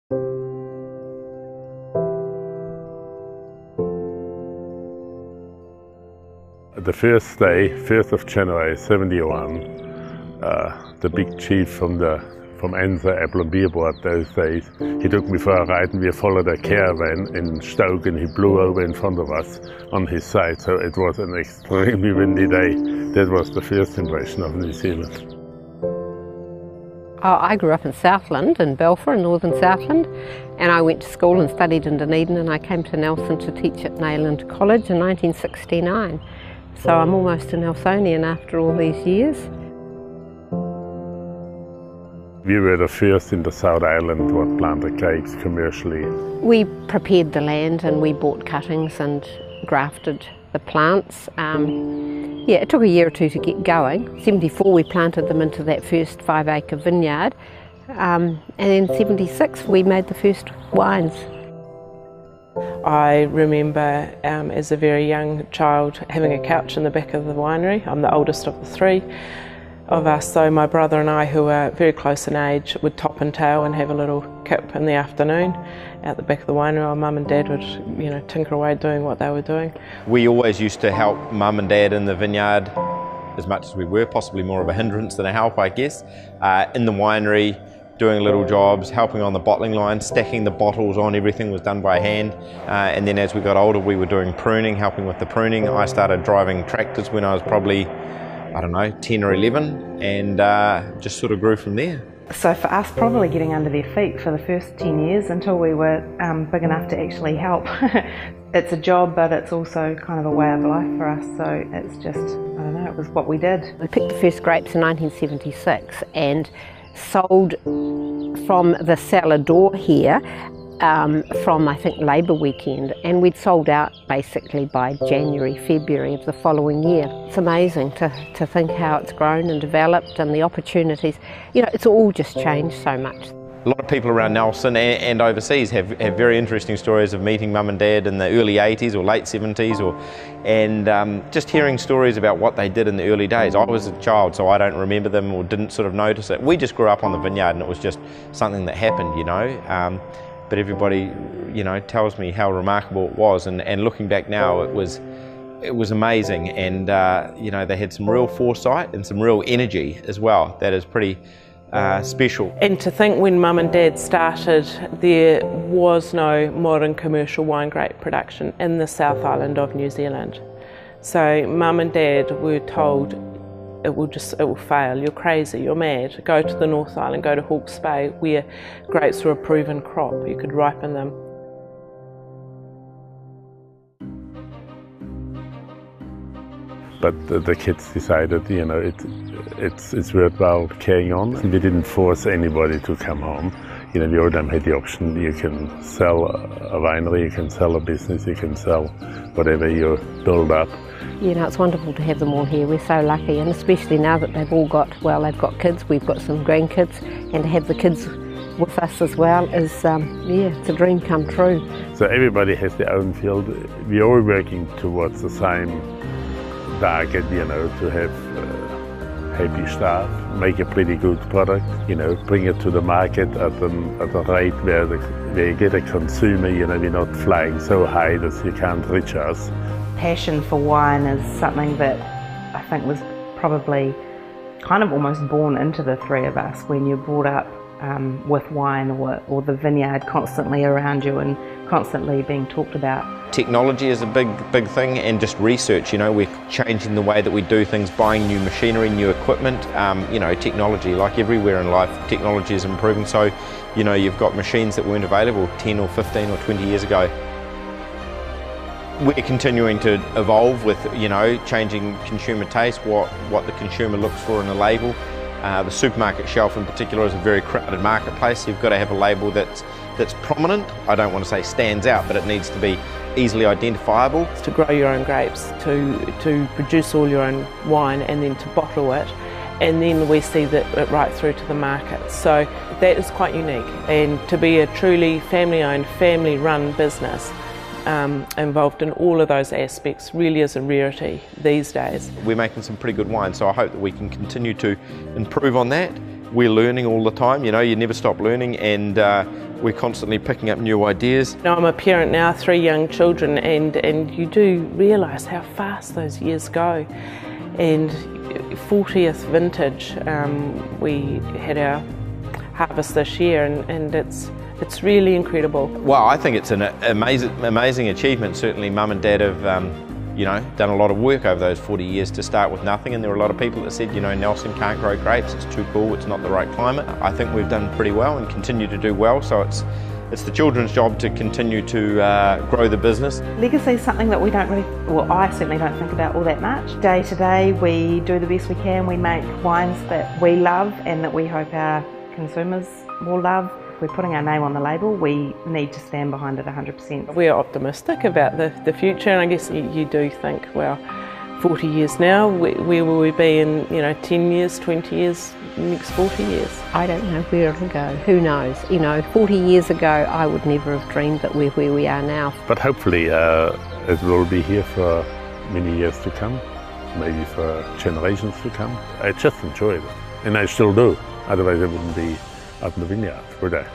The first day, 1st of January 71, the big chief from Enza Apple and Beer Board those days, he took me for a ride and we followed a caravan in Stoke and he blew over in front of us on his side, so it was an extremely windy day. That was the first impression of New Zealand. I grew up in Southland, in Balfour, in northern Southland, and I went to school and studied in Dunedin, and I came to Nelson to teach at Nayland College in 1969. So I'm almost a Nelsonian after all these years. We were the first in the South Island to plant the grapes commercially. We prepared the land and we bought cuttings and grafted the plants. Yeah, it took a year or two to get going. 74 we planted them into that first 5-acre vineyard, and in 76 we made the first wines. I remember as a very young child having a couch in the back of the winery. I'm the oldest of the three of us, so my brother and I, who are very close in age, would top and tail and have a little kip in the afternoon out the back of the winery. Our mum and dad would, you know, tinker away doing what they were doing. We always used to help mum and dad in the vineyard as much as we were, possibly more of a hindrance than a help, I guess. In the winery, doing little jobs, helping on the bottling line, stacking the bottles on, everything was done by hand. And then as we got older, we were doing pruning, helping with the pruning. I started driving tractors when I was probably, I don't know, 10 or 11, and just sort of grew from there. So for us, probably getting under their feet for the first 10 years until we were big enough to actually help. It's a job, but it's also kind of a way of life for us, so it's just, I don't know, it was what we did. We picked the first grapes in 1976 and sold from the cellar door here from, I think, Labour weekend, and we'd sold out basically by January, February of the following year. It's amazing to think how it's grown and developed and the opportunities. You know, it's all just changed so much. A lot of people around Nelson and overseas have very interesting stories of meeting mum and dad in the early 80s or late 70s, and just hearing stories about what they did in the early days. I was a child, so I don't remember them or didn't sort of notice it. We just grew up on the vineyard and it was just something that happened, you know. But everybody, you know, tells me how remarkable it was, and looking back now, it was amazing, and you know, they had some real foresight and some real energy as well. That is pretty special. And to think when mum and dad started, there was no modern commercial wine grape production in the South Island of New Zealand. So mum and dad were told, it will fail, you're crazy, you're mad. Go to the North Island, go to Hawke's Bay, where grapes were a proven crop, you could ripen them. But the kids decided, you know, it's worthwhile carrying on. We didn't force anybody to come home. You know, we all them had the option. You can sell a winery, you can sell a business, you can sell whatever you build up. You know, it's wonderful to have them all here. We're so lucky, and especially now that they've all got, well, they've got kids, we've got some grandkids, and to have the kids with us as well is, yeah, it's a dream come true. So everybody has their own field. We're all working towards the same target, you know, to have happy staff, make a pretty good product, you know, bring it to the market at a rate where you get a consumer, you know, we're not flying so high that you can't reach us. Passion for wine is something that I think was probably kind of almost born into the three of us when you're brought up with wine or the vineyard constantly around you and constantly being talked about. Technology is a big thing, and just research, you know, we're changing the way that we do things, buying new machinery, new equipment, you know, technology, like everywhere in life, technology is improving. So, you know, you've got machines that weren't available 10 or 15 or 20 years ago. We're continuing to evolve with, you know, changing consumer taste, what the consumer looks for in a label. The supermarket shelf in particular is a very crowded marketplace. You've got to have a label that's prominent. I don't want to say stands out, but it needs to be easily identifiable. To grow your own grapes, to produce all your own wine and then to bottle it, and then we see that right through to the market. So that is quite unique, and to be a truly family-owned, family-run business involved in all of those aspects really is a rarity these days. We're making some pretty good wine, so I hope that we can continue to improve on that. We're learning all the time, you know, you never stop learning, and we're constantly picking up new ideas. Now, I'm a parent now, 3 young children, and you do realise how fast those years go. And 40th vintage, we had our harvest this year, and it's really incredible. Well, I think it's an amazing achievement. Certainly Mum and Dad have done a lot of work over those 40 years to start with nothing, and there were a lot of people that said, Nelson can't grow grapes, it's too cool, it's not the right climate. I think we've done pretty well and continue to do well, so it's the children's job to continue to grow the business. Legacy is something that we don't really, well, I certainly don't think about all that much. Day to day, we do the best we can. We make wines that we love and that we hope our consumers will love. If we're putting our name on the label, we need to stand behind it 100%. We're optimistic about the future, and I guess you do think, well, 40 years now, where will we be in 10 years, 20 years, next 40 years? I don't know where it'll go. Who knows? 40 years ago, I would never have dreamed that we're where we are now. But hopefully it will be here for many years to come, maybe for generations to come. I just enjoy it, and I still do. Otherwise I wouldn't be out in the vineyard, would I?